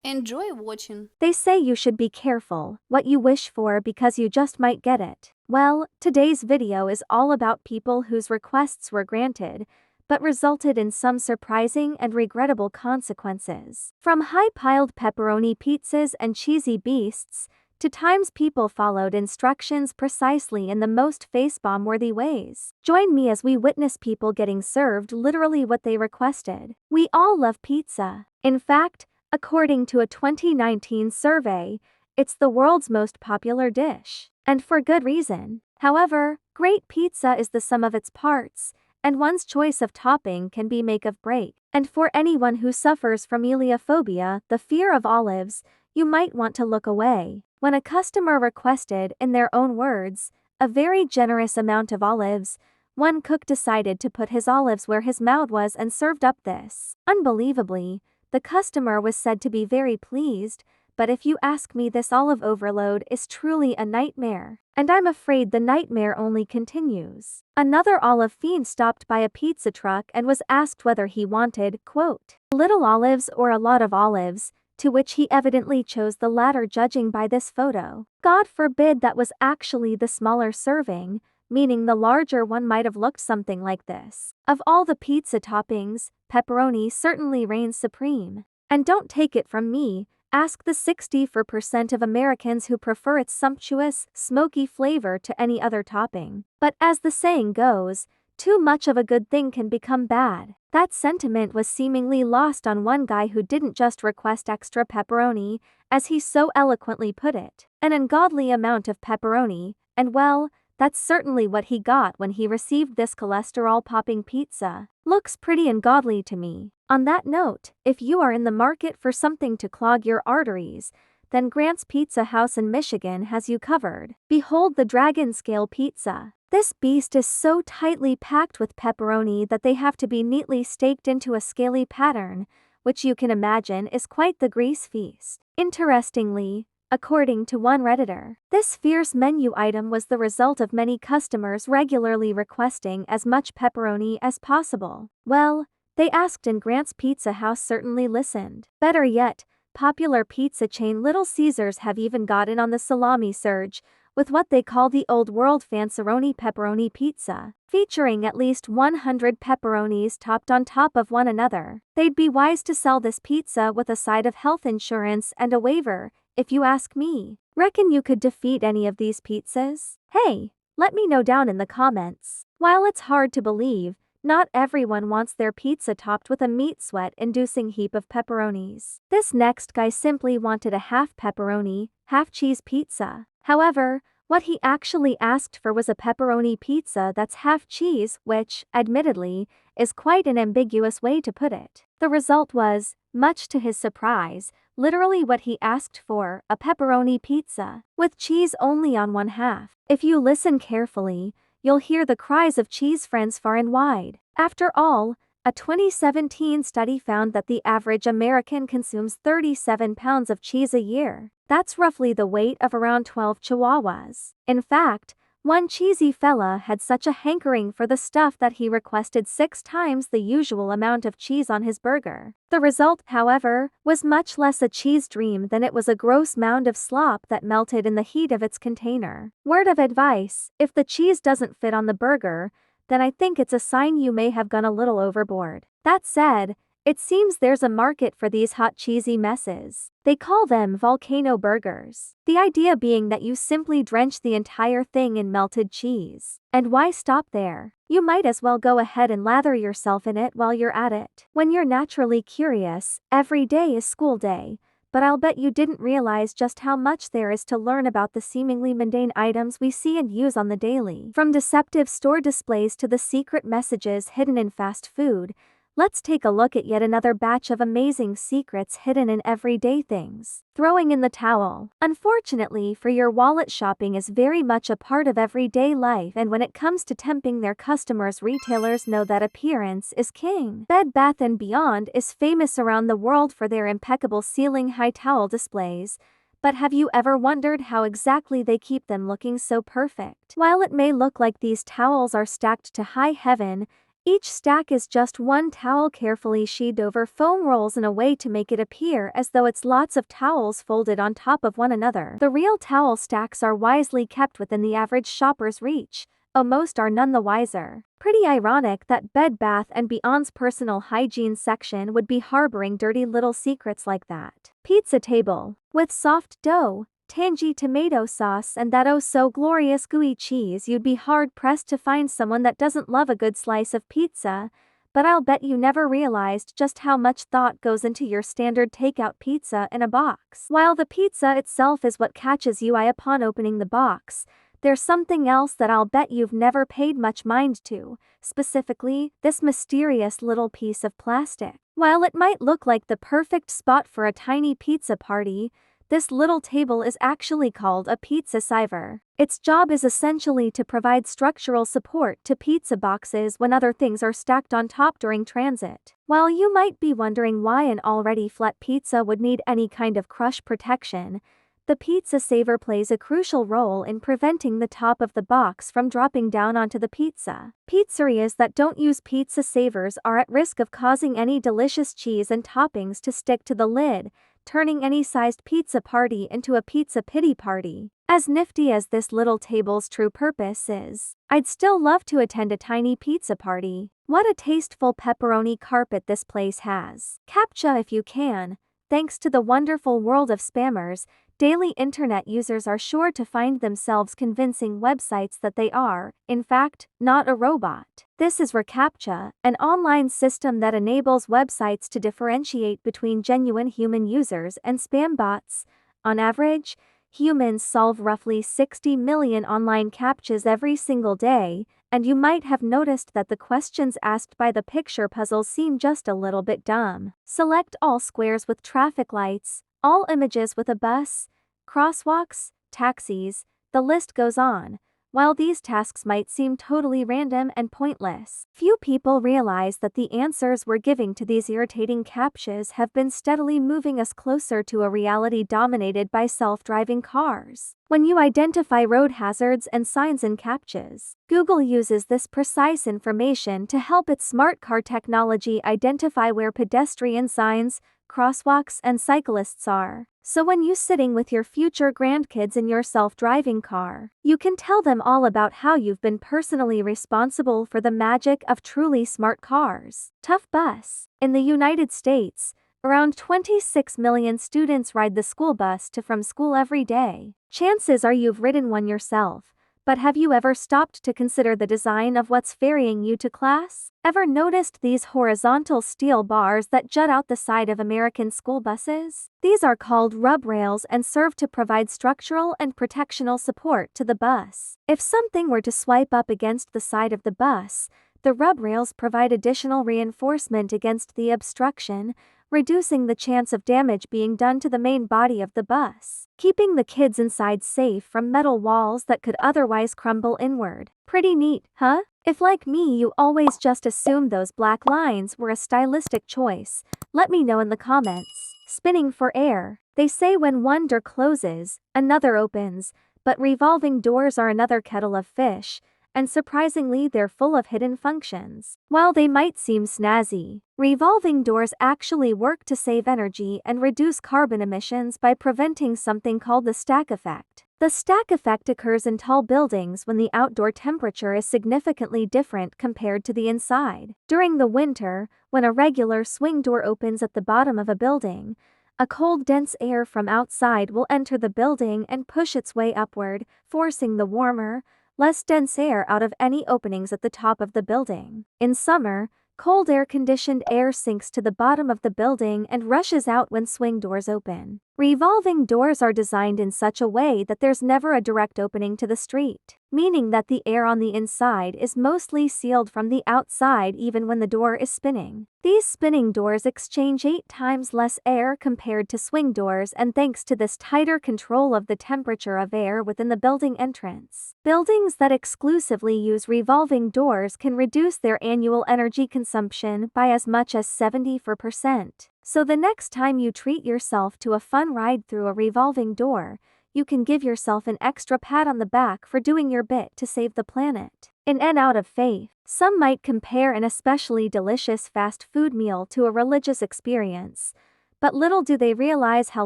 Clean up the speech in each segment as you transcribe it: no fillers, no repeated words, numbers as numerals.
Enjoy watching. They say you should be careful what you wish for because you just might get it. Well, today's video is all about people whose requests were granted, but resulted in some surprising and regrettable consequences. From high-piled pepperoni pizzas and cheesy beasts, to times people followed instructions precisely in the most face-bomb-worthy ways. Join me as we witness people getting served literally what they requested. We all love pizza. In fact, according to a 2019 survey, it's the world's most popular dish. And for good reason. However, great pizza is the sum of its parts, and one's choice of topping can be make or break. And for anyone who suffers from eliophobia, the fear of olives, you might want to look away. When a customer requested, in their own words, a very generous amount of olives, one cook decided to put his olives where his mouth was and served up this. Unbelievably, the customer was said to be very pleased, but if you ask me, this olive overload is truly a nightmare. And I'm afraid the nightmare only continues. Another olive fiend stopped by a pizza truck and was asked whether he wanted, quote, little olives or a lot of olives, to which he evidently chose the latter judging by this photo. God forbid that was actually the smaller serving, meaning the larger one might have looked something like this. Of all the pizza toppings, pepperoni certainly reigns supreme. And don't take it from me, ask the 64% of Americans who prefer its sumptuous, smoky flavor to any other topping. But as the saying goes, too much of a good thing can become bad. That sentiment was seemingly lost on one guy who didn't just request extra pepperoni, as he so eloquently put it, an ungodly amount of pepperoni, and well, that's certainly what he got when he received this cholesterol-popping pizza. Looks pretty ungodly to me. On that note, if you are in the market for something to clog your arteries, then Grant's Pizza House in Michigan has you covered. Behold the Dragon Scale Pizza. This beast is so tightly packed with pepperoni that they have to be neatly staked into a scaly pattern, which you can imagine is quite the grease feast. Interestingly, according to one Redditor, this fierce menu item was the result of many customers regularly requesting as much pepperoni as possible. Well, they asked and Grant's Pizza House certainly listened. Better yet, popular pizza chain Little Caesars have even got in on the salami surge, with what they call the old world Fanceroni pepperoni pizza, featuring at least 100 pepperonis topped on top of one another. They'd be wise to sell this pizza with a side of health insurance and a waiver, if you ask me. Reckon you could defeat any of these pizzas? Hey, let me know down in the comments. While it's hard to believe, not everyone wants their pizza topped with a meat sweat-inducing heap of pepperonis. This next guy simply wanted a half pepperoni, half cheese pizza. However, what he actually asked for was a pepperoni pizza that's half cheese, which, admittedly, is quite an ambiguous way to put it. The result was, much to his surprise, literally what he asked for, a pepperoni pizza, with cheese only on one half. If you listen carefully, you'll hear the cries of cheese friends far and wide. After all, a 2017 study found that the average American consumes 37 pounds of cheese a year. That's roughly the weight of around 12 chihuahuas. In fact, one cheesy fella had such a hankering for the stuff that he requested 6 times the usual amount of cheese on his burger. The result, however, was much less a cheese dream than it was a gross mound of slop that melted in the heat of its container. Word of advice, if the cheese doesn't fit on the burger, then I think it's a sign you may have gone a little overboard. That said, it seems there's a market for these hot cheesy messes. They call them volcano burgers. The idea being that you simply drench the entire thing in melted cheese. And why stop there? You might as well go ahead and lather yourself in it while you're at it. When you're naturally curious, every day is school day. But I'll bet you didn't realize just how much there is to learn about the seemingly mundane items we see and use on the daily. From deceptive store displays to the secret messages hidden in fast food, let's take a look at yet another batch of amazing secrets hidden in everyday things. Throwing in the towel. Unfortunately for your wallet, shopping is very much a part of everyday life, and when it comes to tempting their customers, retailers know that appearance is king. Bed Bath & Beyond is famous around the world for their impeccable ceiling-high towel displays, but have you ever wondered how exactly they keep them looking so perfect? While it may look like these towels are stacked to high heaven, Each stack is just one towel carefully sheathed over foam rolls in a way to make it appear as though it's lots of towels folded on top of one another. The real towel stacks are wisely kept within the average shopper's reach, though most are none the wiser. Pretty ironic that Bed Bath & Beyond's personal hygiene section would be harboring dirty little secrets like that. Pizza table. With soft dough, tangy tomato sauce and that oh so glorious gooey cheese, you'd be hard-pressed to find someone that doesn't love a good slice of pizza, but I'll bet you never realized just how much thought goes into your standard takeout pizza in a box. While the pizza itself is what catches your eye upon opening the box, there's something else that I'll bet you've never paid much mind to, specifically, this mysterious little piece of plastic. While it might look like the perfect spot for a tiny pizza party, this little table is actually called a pizza siver. Its job is essentially to provide structural support to pizza boxes when other things are stacked on top during transit. While you might be wondering why an already flat pizza would need any kind of crush protection, the pizza saver plays a crucial role in preventing the top of the box from dropping down onto the pizza. Pizzerias that don't use pizza savers are at risk of causing any delicious cheese and toppings to stick to the lid, turning any sized pizza party into a pizza pity party. As nifty as this little table's true purpose is, I'd still love to attend a tiny pizza party. What a tasteful pepperoni carpet this place has. CAPTCHA if you can. Thanks to the wonderful world of spammers, daily internet users are sure to find themselves convincing websites that they are, in fact, not a robot. This is reCAPTCHA, an online system that enables websites to differentiate between genuine human users and spam bots. On average, humans solve roughly 60 million online CAPTCHAs every single day, and you might have noticed that the questions asked by the picture puzzles seem just a little bit dumb. Select all squares with traffic lights, all images with a bus, crosswalks, taxis, the list goes on. While these tasks might seem totally random and pointless, few people realize that the answers we're giving to these irritating CAPTCHAs have been steadily moving us closer to a reality dominated by self-driving cars. When you identify road hazards and signs in CAPTCHAs, Google uses this precise information to help its smart car technology identify where pedestrian signs, crosswalks, and cyclists are. So when you're sitting with your future grandkids in your self-driving car, you can tell them all about how you've been personally responsible for the magic of truly smart cars. Tough bus. In the United States, around 26 million students ride the school bus to from school every day. Chances are you've ridden one yourself, but have you ever stopped to consider the design of what's ferrying you to class? Ever noticed these horizontal steel bars that jut out the side of American school buses? These are called rub rails and serve to provide structural and protectional support to the bus. If something were to swipe up against the side of the bus, the rub rails provide additional reinforcement against the obstruction, reducing the chance of damage being done to the main body of the bus, keeping the kids inside safe from metal walls that could otherwise crumble inward. Pretty neat, huh? If like me you always just assumed those black lines were a stylistic choice, let me know in the comments. Spinning for air. They say when one door closes, another opens, but revolving doors are another kettle of fish, and surprisingly they're full of hidden functions. While they might seem snazzy, revolving doors actually work to save energy and reduce carbon emissions by preventing something called the stack effect. The stack effect occurs in tall buildings when the outdoor temperature is significantly different compared to the inside. During the winter, when a regular swing door opens at the bottom of a building, a cold dense air from outside will enter the building and push its way upward, forcing the warmer, less dense air out of any openings at the top of the building. In summer, cold air-conditioned air sinks to the bottom of the building and rushes out when swing doors open. Revolving doors are designed in such a way that there's never a direct opening to the street, meaning that the air on the inside is mostly sealed from the outside even when the door is spinning. These spinning doors exchange 8 times less air compared to swing doors, and thanks to this tighter control of the temperature of air within the building entrance, buildings that exclusively use revolving doors can reduce their annual energy consumption by as much as 74%. So the next time you treat yourself to a fun ride through a revolving door, you can give yourself an extra pat on the back for doing your bit to save the planet. In and out of faith. Some might compare an especially delicious fast food meal to a religious experience, but little do they realize how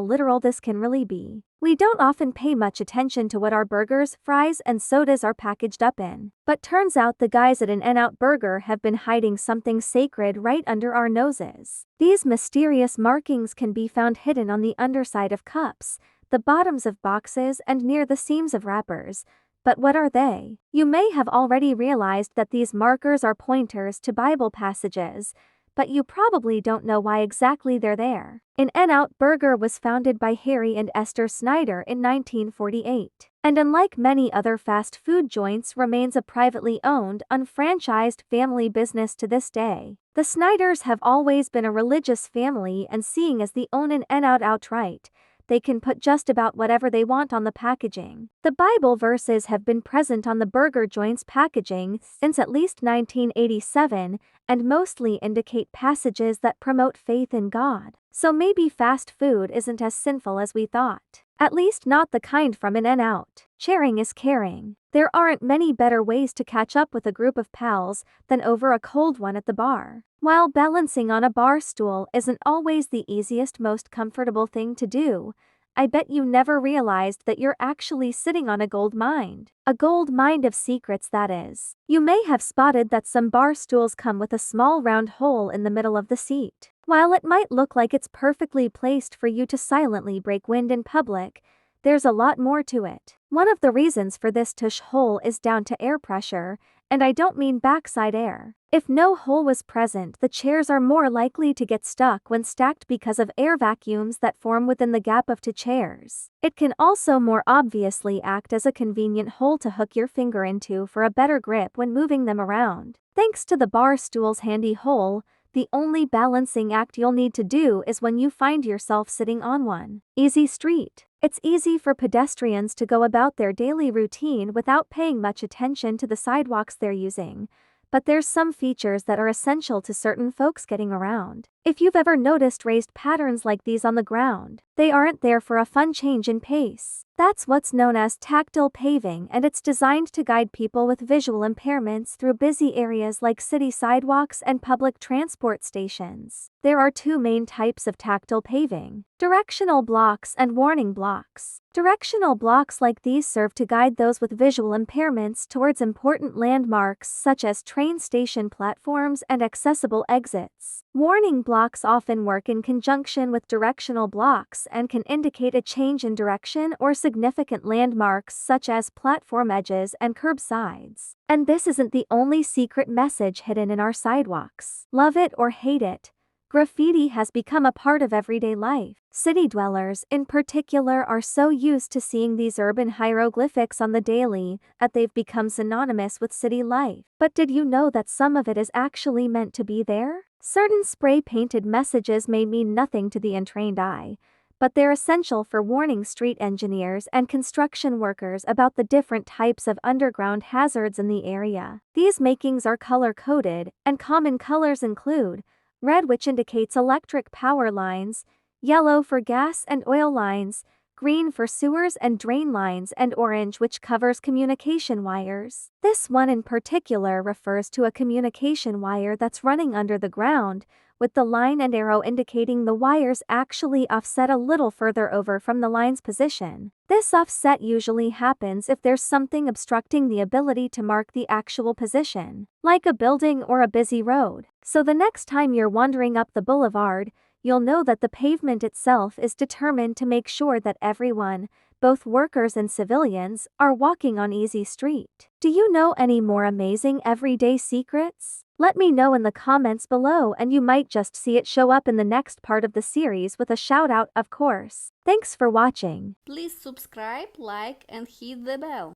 literal this can really be. We don't often pay much attention to what our burgers, fries, and sodas are packaged up in. But turns out the guys at an In-N-Out Burger have been hiding something sacred right under our noses. These mysterious markings can be found hidden on the underside of cups, the bottoms of boxes, and near the seams of wrappers. But what are they? You may have already realized that these markers are pointers to Bible passages, but you probably don't know why exactly they're there. In-N-Out Burger was founded by Harry and Esther Snyder in 1948, and unlike many other fast food joints remains a privately owned, unfranchised family business to this day. The Snyders have always been a religious family, and seeing as they own In-N-Out outright, they can put just about whatever they want on the packaging. The Bible verses have been present on the burger joint's packaging since at least 1987 and mostly indicate passages that promote faith in God. So maybe fast food isn't as sinful as we thought. At least not the kind from In-N-Out. Sharing is caring. There aren't many better ways to catch up with a group of pals than over a cold one at the bar. While balancing on a bar stool isn't always the easiest, most comfortable thing to do, I bet you never realized that you're actually sitting on a gold mine. A gold mine of secrets, that is. You may have spotted that some bar stools come with a small round hole in the middle of the seat. While it might look like it's perfectly placed for you to silently break wind in public, there's a lot more to it. One of the reasons for this tush hole is down to air pressure, and I don't mean backside air. If no hole was present, the chairs are more likely to get stuck when stacked because of air vacuums that form within the gap of two chairs. It can also more obviously act as a convenient hole to hook your finger into for a better grip when moving them around. Thanks to the bar stool's handy hole, the only balancing act you'll need to do is when you find yourself sitting on one. Easy street. It's easy for pedestrians to go about their daily routine without paying much attention to the sidewalks they're using, but there's some features that are essential to certain folks getting around. If you've ever noticed raised patterns like these on the ground, they aren't there for a fun change in pace. That's what's known as tactile paving, and it's designed to guide people with visual impairments through busy areas like city sidewalks and public transport stations. There are two main types of tactile paving: directional blocks and warning blocks. Directional blocks like these serve to guide those with visual impairments towards important landmarks such as train station platforms and accessible exits. Warning blocks often work in conjunction with directional blocks and can indicate a change in direction or significant landmarks such as platform edges and curbsides. And this isn't the only secret message hidden in our sidewalks. Love it or hate it, graffiti has become a part of everyday life. City dwellers, in particular, are so used to seeing these urban hieroglyphics on the daily that they've become synonymous with city life. But did you know that some of it is actually meant to be there? Certain spray-painted messages may mean nothing to the untrained eye, but they're essential for warning street engineers and construction workers about the different types of underground hazards in the area. These markings are color-coded, and common colors include red, which indicates electric power lines, yellow for gas and oil lines, green for sewers and drain lines, and orange, which covers communication wires. This one in particular refers to a communication wire that's running under the ground, with the line and arrow indicating the wires actually offset a little further over from the line's position. This offset usually happens if there's something obstructing the ability to mark the actual position, like a building or a busy road. So the next time you're wandering up the boulevard, you'll know that the pavement itself is determined to make sure that everyone, both workers and civilians, are walking on easy street. Do you know any more amazing everyday secrets? Let me know in the comments below, and you might just see it show up in the next part of the series with a shout out, of course. Thanks for watching. Please subscribe, like and hit the bell.